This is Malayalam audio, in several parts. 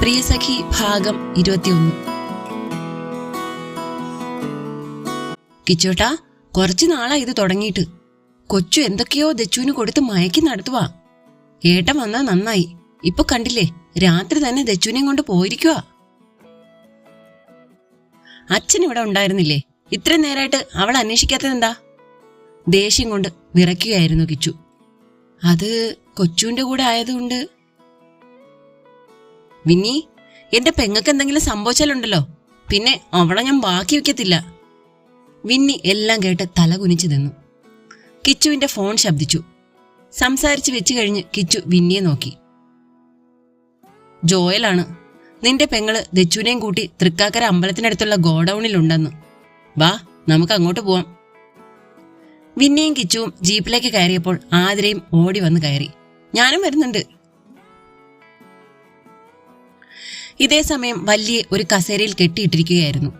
പ്രിയസഖി ഭാഗം 21. കിച്ചോട്ടാ, കുറച്ചു നാളാ ഇത് തുടങ്ങിയിട്ട്. കൊച്ചു എന്തൊക്കെയോ ദച്ചുവിന് കൊടുത്ത് മയക്കി നടത്തുവാ. ഏട്ടൻ വന്നാ നന്നായി. ഇപ്പൊ കണ്ടില്ലേ, രാത്രി തന്നെ ദച്ചുവിനെയും കൊണ്ട് പോയിരിക്കുവാ. അച്ഛൻ ഇവിടെ ഉണ്ടായിരുന്നില്ലേ? ഇത്ര നേരമായിട്ട് അവൾ അന്വേഷിക്കാത്തതെന്താ? ദേഷ്യം കൊണ്ട് വിറയ്ക്കുകയായിരുന്നു കിച്ചു. അത് കൊച്ചുവിന്റെ കൂടെ ആയതുകൊണ്ട്. വിന്നി, എന്റെ പെങ്ങൾക്ക് എന്തെങ്കിലും സംഭവിച്ചാലുണ്ടല്ലോ, പിന്നെ അവളെ ഞാൻ ബാക്കി വെക്കത്തില്ല. വിന്നി എല്ലാം കേട്ട് തല കുനിച്ചു നിന്നു. കിച്ചുവിന്റെ ഫോൺ ശബ്ദിച്ചു. സംസാരിച്ചു വെച്ചു കഴിഞ്ഞ് കിച്ചു വിന്നിയെ നോക്കി. ജോയലാണ്. നിന്റെ പെങ്ങള് ദച്ചുവിനെയും കൂട്ടി തൃക്കാക്കര അമ്പലത്തിനടുത്തുള്ള ഗോഡൌണിലുണ്ടെന്ന്. വാ, നമുക്ക് അങ്ങോട്ട് പോവാം. വിന്നിയും കിച്ചുവും ജീപ്പിലേക്ക് കയറിയപ്പോൾ ആതിരയും ഓടി വന്ന് കയറി. ഞാനും വരുന്നുണ്ട്. ഇതേ സമയം വല്ലിയെ ഒരു കസേരയിൽ കെട്ടിയിട്ടിരിക്കുകയായിരുന്നു.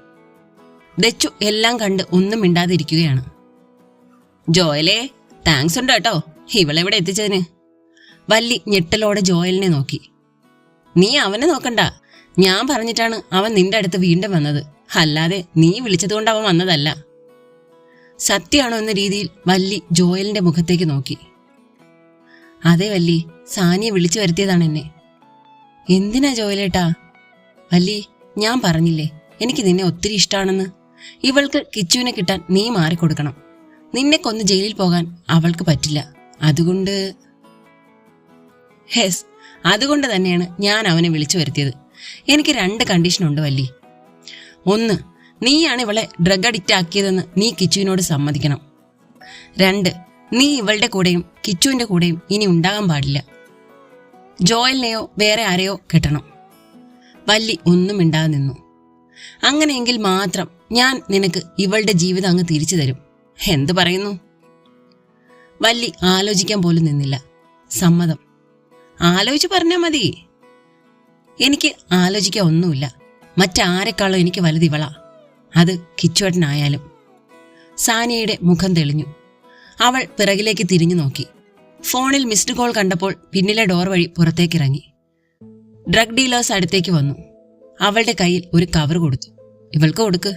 ദച്ചു എല്ലാം കണ്ട് ഒന്നും മിണ്ടാതിരിക്കുകയാണ്. ജോയലേ, താങ്ക്സ് ഉണ്ട് കേട്ടോ ഇവളെവിടെ എത്തിച്ചതിന്. വല്ലി ഞെട്ടലോടെ ജോയലിനെ നോക്കി. നീ അവനെ നോക്കണ്ട, ഞാൻ പറഞ്ഞിട്ടാണ് അവൻ നിന്റെ അടുത്ത് വീണ്ടും വന്നത്, അല്ലാതെ നീ വിളിച്ചതുകൊണ്ട് അവൻ വന്നതല്ല. സത്യമാണോ എന്ന രീതിയിൽ വല്ലി ജോയലിന്റെ മുഖത്തേക്ക് നോക്കി. അതെ വല്ലി, സാനിയെ വിളിച്ചു വരുത്തിയതാണ് എന്നെ. എന്തിനാ ജോയലേട്ടാ? വല്ലി, ഞാൻ പറഞ്ഞില്ലേ എനിക്ക് നിന്നെ ഒത്തിരി ഇഷ്ടമാണെന്ന്. ഇവൾക്ക് കിച്ചുവിനെ കിട്ടാൻ നീ മാറിക്കൊടുക്കണം. നിന്നെ കൊന്ന് ജയിലിൽ പോകാൻ അവൾക്ക് പറ്റില്ല. അതുകൊണ്ട് അതുകൊണ്ട് തന്നെയാണ് ഞാൻ അവനെ വിളിച്ചു വരുത്തിയത്. എനിക്ക് 2 കണ്ടീഷനുണ്ട് വല്ലി. 1, നീയാണ് ഇവളെ ഡ്രഗ് അഡിക്റ്റ് ആക്കിയതെന്ന് നീ കിച്ചുവിനോട് സമ്മതിക്കണം. 2, നീ ഇവളുടെ കൂടെയും കിച്ചുവിന്റെ കൂടെയും ഇനി ഉണ്ടാകാൻ പാടില്ല. ജോയലിനെയോ വേറെ ആരെയോ കെട്ടണം. വല്ലി ഒന്നും മിണ്ടാതെ നിന്നു. അങ്ങനെയെങ്കിൽ മാത്രം ഞാൻ നിനക്ക് ഇവളുടെ ജീവിതം അങ്ങ് തിരിച്ചു തരും. എന്തു പറയുന്നു? വല്ലി ആലോചിക്കാൻ പോലും നിന്നില്ല. സമ്മതം. ആലോചിച്ച് പറഞ്ഞാൽ മതി. എനിക്ക് ആലോചിക്കാൻ ഒന്നുമില്ല. മറ്റാരെക്കാളും എനിക്ക് വലുത് ഇവളാ. അത് കിച്ചുവേട്ടനായാലും. സാനിയയുടെ മുഖം തെളിഞ്ഞു. അവൾ പിറകിലേക്ക് തിരിഞ്ഞു നോക്കി. ഫോണിൽ മിസ്ഡ് കോൾ കണ്ടപ്പോൾ പിന്നിലെ ഡോർ വഴി പുറത്തേക്കിറങ്ങി. ഡ്രഗ് ഡീലേഴ്സ് അടുത്തേക്ക് വന്നു. അവളുടെ കയ്യിൽ ഒരു കവർ കൊടുത്തു. ഇവൾക്ക് കൊടുക്ക്.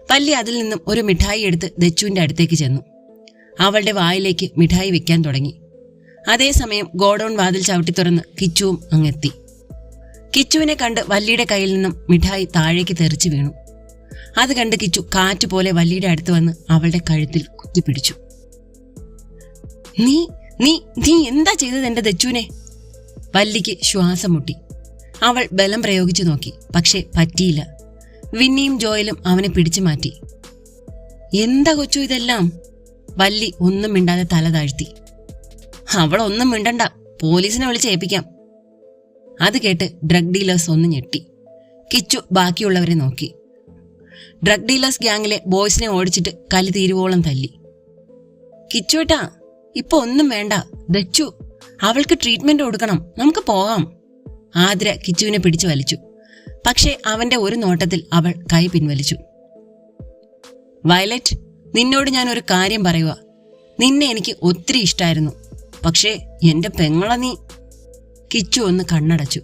വല്ലി അതിൽ നിന്നും ഒരു മിഠായി എടുത്ത് ദച്ചുവിന്റെ അടുത്തേക്ക് ചെന്നു. അവളുടെ വായിലേക്ക് മിഠായി വെക്കാൻ തുടങ്ങി. അതേസമയം ഗോഡൌൺ വാതിൽ ചവിട്ടി തുറന്ന് കിച്ചുവും അങ്ങെത്തി. കിച്ചുവിനെ കണ്ട് വല്ലിയുടെ കയ്യിൽ നിന്നും മിഠായി താഴേക്ക് തെറിച്ചു വീണു. അത് കണ്ട് കിച്ചു കാറ്റുപോലെ വല്ലിയുടെ അടുത്ത് വന്ന് അവളുടെ കഴുത്തിൽ കുത്തിപ്പിടിച്ചു. നീ നീ നീ എന്താ ചെയ്തത് എന്റെ ദച്ചുവിനെ? വല്ലിക്ക് ശ്വാസം മുട്ടി. അവൾ ബലം പ്രയോഗിച്ചു നോക്കി, പക്ഷെ പറ്റിയില്ല. വിന്നിയും ജോയലും അവനെ പിടിച്ചു മാറ്റി. എന്താ കൊച്ചു ഇതെല്ലാം? വല്ലി ഒന്നും മിണ്ടാതെ തല താഴ്ത്തി. അവളൊന്നും മിണ്ടണ്ട, പോലീസിനെ വിളിച്ച് ഏൽപ്പിക്കാം. അത് കേട്ട് ഡ്രഗ് ഡീലേഴ്സ് ഒന്ന് ഞെട്ടി. കിച്ചു ബാക്കിയുള്ളവരെ നോക്കി. ഡ്രഗ് ഡീലേഴ്സ് ഗ്യാങ്ങിലെ ബോയ്സിനെ ഓടിച്ചിട്ട് കലി തീരുവോളം തല്ലി. കിച്ചുവേട്ടാ, ഇപ്പൊ ഒന്നും വേണ്ട. ദച്ചു, അവൾക്ക് ട്രീറ്റ്മെന്റ് കൊടുക്കണം. നമുക്ക് പോകാം. ആതിര കിച്ചുവിനെ പിടിച്ചു വലിച്ചു. പക്ഷേ അവന്റെ ഒരു നോട്ടത്തിൽ അവൾ കൈ പിൻവലിച്ചു. വയലറ്റ്, നിന്നോട് ഞാൻ ഒരു കാര്യം പറയുക. നിന്നെ എനിക്ക് ഒത്തിരി ഇഷ്ടമായിരുന്നു. പക്ഷേ എന്റെ പെങ്ങളെ നീ. കിച്ചു ഒന്ന് കണ്ണടച്ചു.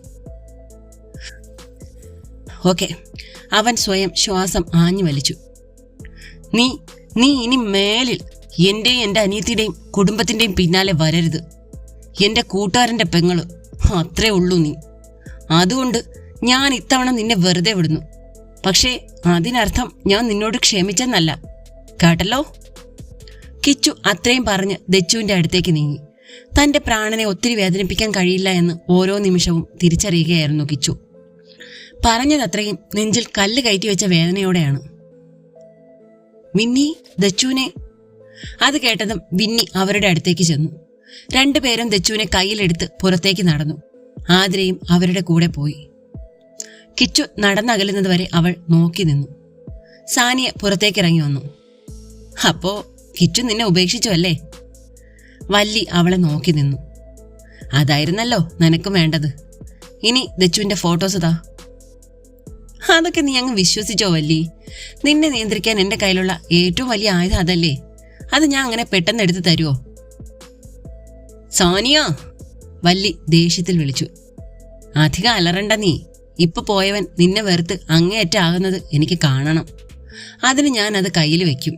ഓക്കെ. അവൻ സ്വയം ശ്വാസം ആഞ്ഞു വലിച്ചു. നീ നീ ഇനി മേലിൽ എന്റെയും എന്റെ അനിയത്തിയുടെയും കുടുംബത്തിന്റെയും പിന്നാലെ വരരുത്. എന്റെ കൂട്ടുകാരന്റെ പെങ്ങള്, അത്രേ ഉള്ളൂ നീ. അതുകൊണ്ട് ഞാൻ ഇത്തവണ നിന്നെ വെറുതെ വിടുന്നു. പക്ഷേ അതിനർത്ഥം ഞാൻ നിന്നോട് ക്ഷമിച്ചെന്നല്ല, കേട്ടല്ലോ? കിച്ചു അത്രയും പറഞ്ഞ് ദച്ചുവിന്റെ അടുത്തേക്ക് നീങ്ങി. തന്റെ പ്രാണനെ ഒത്തിരി വേദനിപ്പിക്കാൻ കഴിയില്ല എന്ന് ഓരോ നിമിഷവും തിരിച്ചറിയുകയായിരുന്നു കിച്ചു. പറഞ്ഞതത്രയും നെഞ്ചിൽ കല്ല് കയറ്റി വെച്ച വേദനയോടെയാണ്. വിന്നി, ദച്ചുവിനെ. അത് കേട്ടതും വിന്നി അവരുടെ അടുത്തേക്ക് ചെന്നു. 2 പേരും ദച്ചുവിനെ കയ്യിലെടുത്ത് പുറത്തേക്ക് നടന്നു. ആതിരയും അവരുടെ കൂടെ പോയി. കിച്ചു നടന്നകലുന്നത് വരെ അവൾ നോക്കി നിന്നു. സാനിയ പുറത്തേക്കിറങ്ങി വന്നു. അപ്പോ കിച്ചു നിന്നെ ഉപേക്ഷിച്ചു അല്ലേ? വല്ലി അവളെ നോക്കി നിന്നു. അതായിരുന്നല്ലോ നിനക്കും വേണ്ടത്. ഇനി ദച്ചുവിന്റെ ഫോട്ടോസ് താ. അതൊക്കെ നീ അങ്ങ് വിശ്വസിച്ചോ വല്ലി? നിന്നെ നിയന്ത്രിക്കാൻ എന്റെ കയ്യിലുള്ള ഏറ്റവും വലിയ ആയുധം അതല്ലേ. അത് ഞാൻ അങ്ങനെ പെട്ടെന്ന് എടുത്ത് തരുമോ? സാനിയ, വല്ലി ദേഷ്യത്തിൽ വിളിച്ചു. അധികം അലറണ്ട നീ, ഇപ്പൊ പോയവൻ നിന്നെ വെറുത്ത് അങ്ങേയറ്റാകുന്നത് എനിക്ക് കാണണം. അതിന് ഞാൻ അത് കയ്യിൽ വെക്കും.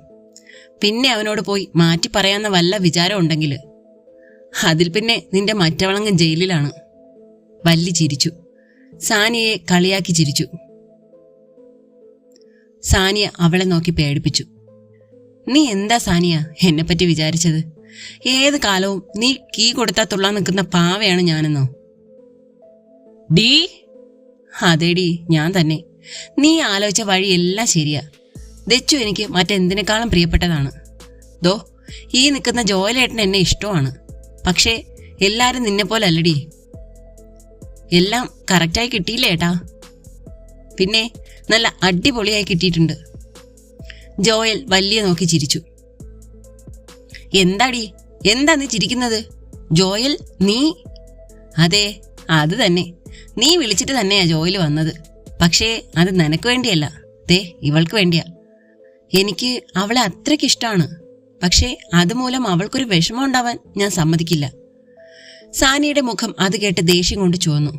പിന്നെ അവനോട് പോയി മാറ്റി പറയാന്ന വല്ല വിചാരം ഉണ്ടെങ്കിൽ അതിൽ പിന്നെ നിന്റെ മറ്റവളങ്ങൻ ജയിലിലാണ്. വല്ലി ചിരിച്ചു. സാനിയയെ കളിയാക്കി ചിരിച്ചു. സാനിയ അവളെ നോക്കി പേടിപ്പിച്ചു. നീ എന്താ സാനിയ എന്നെപ്പറ്റി വിചാരിച്ചത്? ഏത് കാലവും നീ കീ കൊടുത്താൽ തുള്ളാൻ നിൽക്കുന്ന പാവയാണ് ഞാനെന്നോ? ഡീ, അതേടി ഞാൻ തന്നെ. നീ ആലോചിച്ച വഴിയെല്ലാം ശരിയാ. ദച്ചു എനിക്ക് മറ്റെന്തിനേക്കാളും പ്രിയപ്പെട്ടതാണ്. ദോ ഈ നിൽക്കുന്ന ജോയലേട്ടൻ എന്നെ ഇഷ്ടമാണ്. പക്ഷേ എല്ലാരും നിന്നെപ്പോലെ അല്ലടി. എല്ലാം കറക്റ്റായി കിട്ടിയില്ലേ ഏട്ടാ? പിന്നെ നല്ല അടിപൊളിയായി കിട്ടിയിട്ടുണ്ട്. ജോയൽ വല്ലിയെ നോക്കി ചിരിച്ചു. എന്താടി, എന്താ നീ ചിരിക്കുന്നത്? ജോയൽ നീ? അതെ, അത് തന്നെ. നീ വിളിച്ചിട്ട് തന്നെയാ ജോയൽ വന്നത്. പക്ഷേ അത് നിനക്ക് വേണ്ടിയല്ല, ദേ ഇവൾക്ക് വേണ്ടിയാ. എനിക്ക് അവളെ അത്രയ്ക്ക് ഇഷ്ടമാണ്. പക്ഷേ അതുമൂലം അവൾക്കൊരു വിഷമം ഉണ്ടാവാൻ ഞാൻ സമ്മതിക്കില്ല. സാനിയുടെ മുഖം അത് കേട്ട് ദേഷ്യം കൊണ്ട് ചുവന്നു.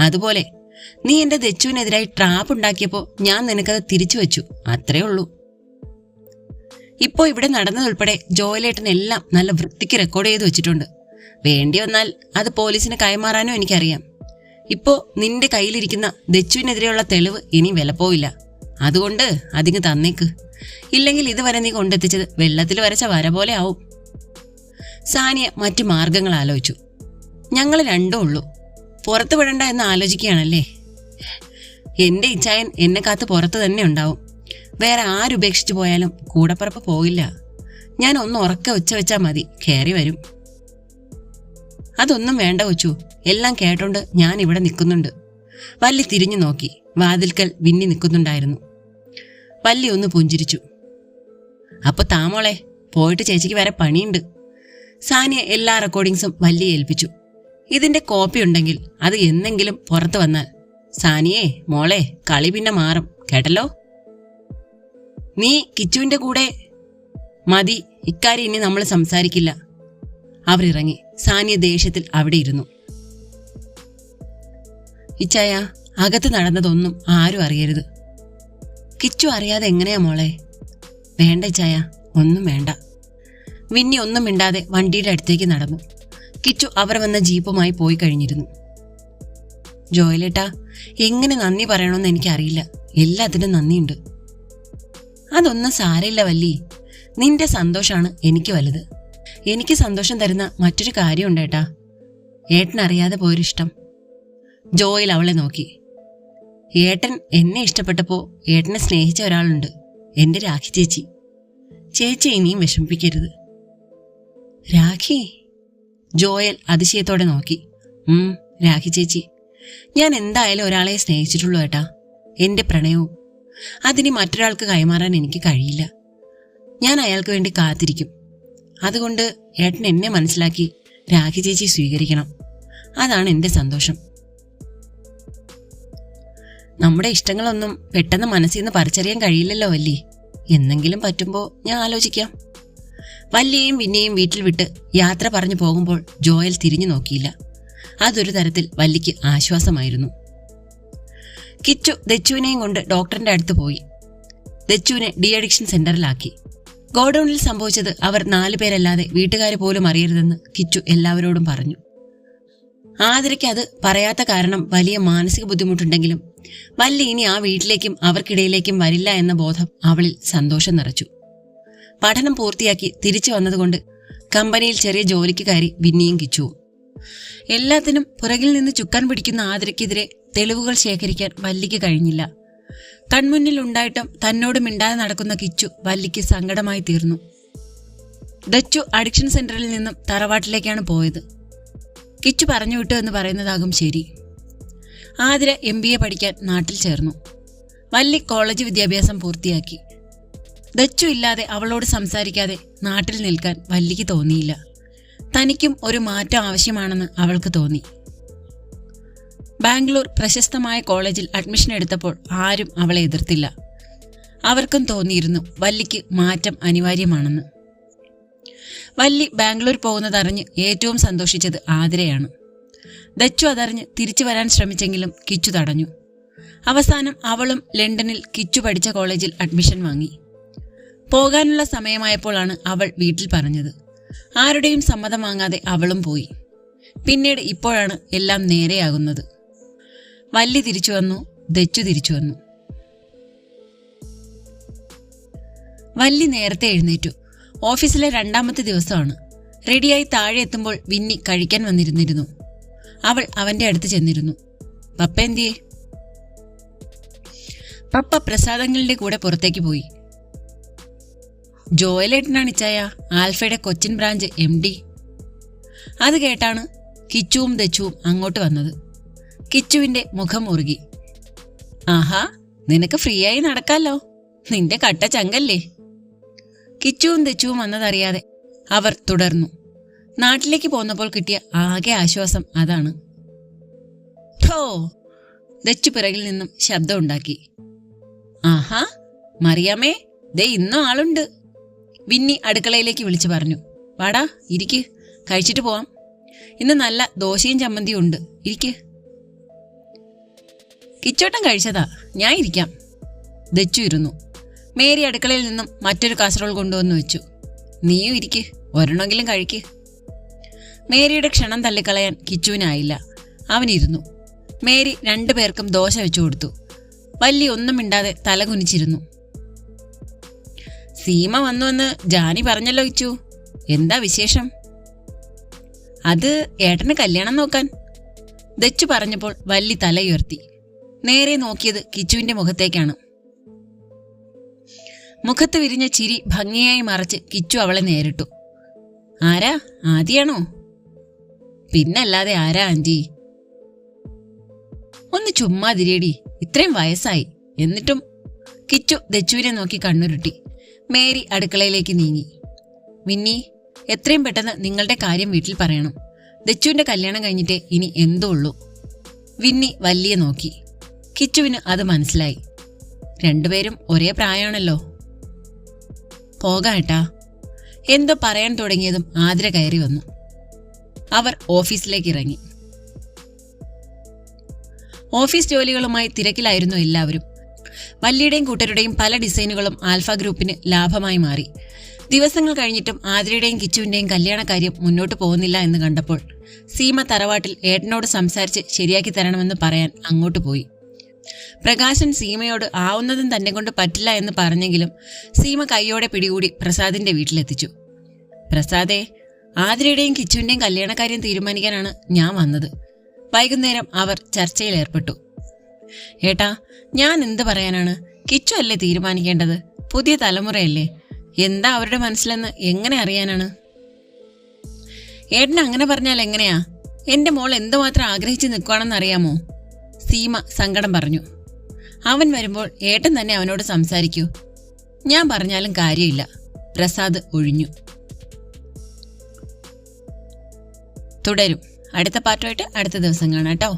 അതുപോലെ നീ എന്റെ ദച്ചുവിനെതിരായി ട്രാപ്പ് ഉണ്ടാക്കിയപ്പോൾ ഞാൻ നിനക്കത് തിരിച്ചു വെച്ചു, അത്രേ ഉള്ളൂ. ഇപ്പോൾ ഇവിടെ നടന്നതുൾപ്പെടെ ജോയലേട്ടൻ എല്ലാം നല്ല വൃത്തിക്ക് റെക്കോർഡ് ചെയ്ത് വെച്ചിട്ടുണ്ട്. വേണ്ടി വന്നാൽ അത് പോലീസിന് കൈമാറാനും എനിക്കറിയാം. ഇപ്പോ നിന്റെ കയ്യിലിരിക്കുന്ന ദച്ചുവിനെതിരെയുള്ള തെളിവ് ഇനി വിലപ്പോവില്ല. അതുകൊണ്ട് അതിങ്ങ് തന്നേക്ക്. ഇല്ലെങ്കിൽ ഇതുവരെ നീ കൊണ്ടെത്തിച്ചത് വെള്ളത്തിൽ വരച്ച വര പോലെ ആവും. സാനിയ മറ്റു മാർഗങ്ങൾ ആലോചിച്ചു. ഞങ്ങൾ രണ്ടും ഉള്ളൂ, പുറത്തു വിടണ്ട എന്ന് ആലോചിക്കുകയാണല്ലേ? എന്റെ ഇച്ഛായൻ എന്നെ കാത്ത് പുറത്ത് തന്നെ ഉണ്ടാവും. വേറെ ആരുപേക്ഷിച്ചു പോയാലും കൂടപ്പുറപ്പ് പോയില്ല. ഞാൻ ഒന്ന് ഉറക്കെ ഉച്ച വെച്ചാൽ മതി, കയറി വരും. അതൊന്നും വേണ്ട കൊച്ചു, എല്ലാം കേട്ടോണ്ട് ഞാൻ ഇവിടെ നിൽക്കുന്നുണ്ട്. വല്ലി തിരിഞ്ഞു നോക്കി. വാതിൽക്കൽ വിന്നി നിൽക്കുന്നുണ്ടായിരുന്നു. വല്ലി ഒന്ന് പുഞ്ചിരിച്ചു. അപ്പൊ താമോളെ, പോയിട്ട് ചേച്ചിക്ക് വേറെ പണിയുണ്ട്. സാനിയ എല്ലാ റെക്കോർഡിങ്സും വല്ലിയെ ഏൽപ്പിച്ചു. ഇതിന്റെ കോപ്പി ഉണ്ടെങ്കിൽ അത് എന്നെങ്കിലും പുറത്തു വന്നാൽ സാനിയേ മോളെ കളി പിന്നെ മാറും കേട്ടല്ലോ. നീ കിച്ചുവിന്റെ കൂടെ മതി, ഇക്കാര്യം ഇനി നമ്മൾ സംസാരിക്കില്ല. അവരിറങ്ങി. സാനിയ ദേഷ്യത്തിൽ അവിടെ ഇരുന്നു. ഇച്ചായ, അകത്ത് നടന്നതൊന്നും ആരും അറിയരുത്. കിച്ചു അറിയാതെ എങ്ങനെയാ മോളെ? വേണ്ട ഇച്ചായ, ഒന്നും വേണ്ട. വിന്നി ഒന്നും മിണ്ടാതെ വണ്ടിയുടെ അടുത്തേക്ക് നടന്നു. കിച്ചു അവർ വന്ന ജീപ്പുമായി പോയി കഴിഞ്ഞിരുന്നു. ജോയലേട്ടാ, എങ്ങനെ നന്ദി പറയണമെന്ന് എനിക്കറിയില്ല. എല്ലാത്തിനും നന്ദിയുണ്ട്. അതൊന്നും സാരമില്ല വല്ലി, നിന്റെ സന്തോഷാണ് എനിക്ക് വലുത്. എനിക്ക് സന്തോഷം തരുന്ന മറ്റൊരു കാര്യമുണ്ട് ഏട്ടാ. ഏട്ടനറിയാതെ പോയൊരിഷ്ടം. ജോയൽ അവളെ നോക്കി. ഏട്ടൻ എന്നെ ഇഷ്ടപ്പെട്ടപ്പോ ഏട്ടനെ സ്നേഹിച്ച ഒരാളുണ്ട്, എന്റെ രാഖി ചേച്ചി. ചേച്ചി ഇനിയും വിഷമിപ്പിക്കരുത്. രാഖി? ജോയൽ അതിശയത്തോടെ നോക്കി. രാഖി ചേച്ചി. ഞാൻ എന്തായാലും ഒരാളെ സ്നേഹിച്ചിട്ടുള്ളൂ ഏട്ടാ, എന്റെ പ്രണയവും. അതിനി മറ്റൊരാൾക്ക് കൈമാറാൻ എനിക്ക് കഴിയില്ല. ഞാൻ അയാൾക്ക് വേണ്ടി കാത്തിരിക്കും. അതുകൊണ്ട് ഏട്ടൻ എന്നെ മനസ്സിലാക്കി രാഖി ചേച്ചി സ്വീകരിക്കണം. അതാണ് എന്റെ സന്തോഷം. നമ്മുടെ ഇഷ്ടങ്ങളൊന്നും പെട്ടെന്ന് മനസ്സിൽ നിന്ന് പറിച്ചറിയാൻ കഴിയില്ലല്ലോ വല്ലി. എന്നെങ്കിലും പറ്റുമ്പോൾ ഞാൻ ആലോചിക്കാം. വല്ലിയെയും വിന്നെയും വീട്ടിൽ വിട്ട് യാത്ര പറഞ്ഞു പോകുമ്പോൾ ജോയൽ തിരിഞ്ഞു നോക്കിയില്ല. അതൊരു തരത്തിൽ വല്ലിക്ക് ആശ്വാസമായിരുന്നു. കിച്ചു ദച്ചുവിനെയും കൊണ്ട് ഡോക്ടറിന്റെ അടുത്ത് പോയി. ദച്ചുവിനെ ഡി അഡിക്ഷൻ സെന്ററിലാക്കി. ഗോഡൌണിൽ സംഭവിച്ചത് അവർ 4 പേരല്ലാതെ വീട്ടുകാർ പോലും അറിയരുതെന്ന് കിച്ചു എല്ലാവരോടും പറഞ്ഞു. ആതിരയ്ക്ക് അത് പറയാത്ത കാരണം വലിയ മാനസിക ബുദ്ധിമുട്ടുണ്ടെങ്കിലും വല്ലി ഇനി ആ വീട്ടിലേക്കും അവർക്കിടയിലേക്കും വരില്ല എന്ന ബോധം അവളിൽ സന്തോഷം നിറച്ചു. പഠനം പൂർത്തിയാക്കി തിരിച്ചു വന്നതുകൊണ്ട് കമ്പനിയിൽ ചെറിയ ജോലിക്ക് കയറി വിന്നിയും കിച്ചുവും. എല്ലാത്തിനും പുറകിൽ നിന്ന് ചുക്കാൻ പിടിക്കുന്ന ആതിരയ്ക്കെതിരെ തെളിവുകൾ ശേഖരിക്കാൻ വല്ലിക്ക് കഴിഞ്ഞില്ല. കൺമുന്നിൽ ഉണ്ടായിട്ടും തന്നോട് മിണ്ടാതെ നടക്കുന്ന കിച്ചു വല്ലിക്ക് സങ്കടമായി തീർന്നു. ദച്ചു അഡിക്ഷൻ സെന്ററിൽ നിന്നും തറവാട്ടിലേക്കാണ് പോയത്. കിച്ചു പറഞ്ഞു വിട്ടു എന്ന് പറയുന്നതാകും ശരി. ആതിര MBA പഠിക്കാൻ നാട്ടിൽ ചേർന്നു. വല്ലി കോളേജ് വിദ്യാഭ്യാസം പൂർത്തിയാക്കി. ദച്ചു ഇല്ലാതെ അവളോട് സംസാരിക്കാതെ നാട്ടിൽ നിൽക്കാൻ വല്ലിക്ക് തോന്നിയില്ല. തനിക്കും ഒരു മാറ്റം ആവശ്യമാണെന്ന് അവൾക്ക് തോന്നി. ബാംഗ്ലൂർ പ്രശസ്തമായ കോളേജിൽ അഡ്മിഷൻ എടുത്തപ്പോൾ ആരും അവളെ എതിർത്തില്ല. അവർക്കും തോന്നിയിരുന്നു വല്ലിക്ക് മാറ്റം അനിവാര്യമാണെന്ന്. വല്ലി ബാംഗ്ലൂർ പോകുന്നതറിഞ്ഞ് ഏറ്റവും സന്തോഷിച്ചത് ആതിരയാണ്. ദച്ചു അതറിഞ്ഞ് തിരിച്ചു വരാൻ ശ്രമിച്ചെങ്കിലും കിച്ചു തടഞ്ഞു. അവസാനം അവളും ലണ്ടനിൽ കിച്ചു പഠിച്ച കോളേജിൽ അഡ്മിഷൻ വാങ്ങി. പോകാനുള്ള സമയമായപ്പോഴാണ് അവൾ വീട്ടിൽ പറഞ്ഞത്. ആരുടെയും സമ്മതം വാങ്ങാതെ അവളും പോയി. പിന്നീട് ഇപ്പോഴാണ് എല്ലാം നേരെയാകുന്നത്. വല്ലി തിരിച്ചു വന്നു, ദച്ചു തിരിച്ചു വന്നു. വല്ലി നേരത്തെ എഴുന്നേറ്റു. ഓഫീസിലെ 2ാമത്തെ ദിവസമാണ്. റെഡിയായി താഴെ എത്തുമ്പോൾ വിന്നി കഴിക്കാൻ വന്നിരുന്നിരുന്നു. അവൾ അവന്റെ അടുത്ത് ചെന്നിരുന്നു. പപ്പ എന്തിയേ? പപ്പ പ്രസാദങ്ങളുടെ കൂടെ പുറത്തേക്ക് പോയി. ജോയലേട്ടനാണ് ഇച്ചായ, ആൽഫയുടെ കൊച്ചിൻ ബ്രാഞ്ച് MD. അത് കേട്ടാണ് കിച്ചുവും ദച്ചുവും അങ്ങോട്ട് വന്നത്. കിച്ചുവിന്റെ മുഖം മുറുകി. ആഹാ, നിനക്ക് ഫ്രീ ആയി നടക്കാലോ, നിന്റെ കട്ട ചങ്കല്ലേ. കിച്ചുവും ദച്ചുവും വന്നതറിയാതെ അവർ തുടർന്നു. നാട്ടിലേക്ക് പോന്നപ്പോൾ കിട്ടിയ ആകെ ആശ്വാസം അതാണ്. ഠോ! ദച്ചു പിറകിൽ നിന്നും ശബ്ദം ഉണ്ടാക്കി. ആഹാ, മറിയാമേ, ദേ ഇന്നും ആളുണ്ട്. വിന്നി അടുക്കളയിലേക്ക് വിളിച്ചു പറഞ്ഞു. വാടാ, ഇരിക്ക്, കഴിച്ചിട്ട് പോവാം. ഇന്ന് നല്ല ദോശയും ചമ്മന്തിയും ഉണ്ട്, ഇരിക്ക്. കിച്ചോട്ടൻ കഴിച്ചതാ, ഞാൻ ഇരിക്കാം. ദച്ചു ഇരുന്നു. മേരി അടുക്കളയിൽ നിന്നും മറ്റൊരു കാസറോൾ കൊണ്ടുവന്ന് വെച്ചു. നീയും ഇരിക്ക്, ഒരെണ്ണമെങ്കിലും കഴിക്ക്. മേരിയുടെ ക്ഷണം തള്ളിക്കളയാൻ കിച്ചുവിനായില്ല. അവനിരുന്നു. മേരി 2 പേർക്കും ദോശ വെച്ചു കൊടുത്തു. വല്ലി ഒന്നും മിണ്ടാതെ തലകുനിച്ചിരുന്നു. സീമ വന്നുവെന്ന് ജാനി പറഞ്ഞല്ലോ കിച്ചു, എന്താ വിശേഷം? അത് ഏട്ടന് കല്യാണം നോക്കാൻ. ദച്ചു പറഞ്ഞപ്പോൾ വല്ലി തലയുയർത്തി. നേരെ നോക്കിയത് കിച്ചുവിന്റെ മുഖത്തേക്കാണ്. മുഖത്ത് വിരിഞ്ഞ ചിരി ഭംഗിയായി മറച്ച് കിച്ചു അവളെ നേരിട്ടു. ആരാ, ആദിയാണോ? പിന്നല്ലാതെ ആരാ ആന്റി? ഒന്ന് ചുമ്മാതിരിയടി, ഇത്രയും വയസ്സായി എന്നിട്ടും. കിച്ചു ദച്ചുവിനെ നോക്കി കണ്ണുരുട്ടി. മേരി അടുക്കളയിലേക്ക് നീങ്ങി. വിന്നി, എത്രയും പെട്ടെന്ന് നിങ്ങളുടെ കാര്യം വീട്ടിൽ പറയണം. ദച്ചുവിന്റെ കല്യാണം കഴിഞ്ഞിട്ടേ ഇനി എന്തോ ഉള്ളൂ. വിന്നി വല്ലിയെ നോക്കി. കിച്ചുവിന് അത് മനസ്സിലായി. 2 പേരും ഒരേ പ്രായമാണല്ലോ. പോകാട്ടാ. എന്തോ പറയാൻ തുടങ്ങിയതും ആതിര കയറി വന്നു. അവർ ഓഫീസിലേക്ക് ഇറങ്ങി. ഓഫീസ് ജോലികളുമായി തിരക്കിലായിരുന്നു എല്ലാവരും. വല്ലിയുടെയും കൂട്ടരുടെയും പല ഡിസൈനുകളും ആൽഫ ഗ്രൂപ്പിന് ലാഭമായി മാറി. ദിവസങ്ങൾ കഴിഞ്ഞിട്ടും ആതിരയുടെയും കിച്ചുവിന്റെയും കല്യാണക്കാര്യം മുന്നോട്ട് പോകുന്നില്ല എന്ന് കണ്ടപ്പോൾ സീമ തറവാട്ടിൽ ഏട്ടനോട് സംസാരിച്ച് ശരിയാക്കി തരണമെന്ന് പറയാൻ അങ്ങോട്ട് പോയി. പ്രകാശൻ സീമയോട് ആവുന്നതും തന്നെ കൊണ്ട് പറ്റില്ല എന്ന് പറഞ്ഞെങ്കിലും സീമ കൈയോടെ പിടികൂടി പ്രസാദിന്റെ വീട്ടിലെത്തിച്ചു. പ്രസാദേ, ആതിരയുടെയും കിച്ചുവിന്റെയും കല്യാണക്കാര്യം തീരുമാനിക്കാനാണ് ഞാൻ വന്നത്. വൈകുന്നേരം അവർ ചർച്ചയിലേർപ്പെട്ടു. ഏട്ടാ, ഞാൻ എന്ത് പറയാനാണ്? കിച്ചു അല്ലേ തീരുമാനിക്കേണ്ടത്? പുതിയ തലമുറയല്ലേ, എന്താ അവരുടെ മനസ്സിലെന്ന് എങ്ങനെ അറിയാനാണ്? ഏട്ടൻ അങ്ങനെ പറഞ്ഞാൽ എങ്ങനെയാ? എന്റെ മോൾ എന്തുമാത്രം ആഗ്രഹിച്ച് നിൽക്കുകയാണെന്ന് അറിയാമോ? സീമ സങ്കടം പറഞ്ഞു. അവൻ വരുമ്പോൾ ഏട്ടൻ തന്നെ അവനോട് സംസാരിക്കൂ. ഞാൻ പറഞ്ഞാലും കാര്യമില്ല. പ്രസാദ് ഒഴിഞ്ഞു. തുടരും. അടുത്ത പാർട്ടുമായിട്ട് അടുത്ത ദിവസം കാണാം കേട്ടോ.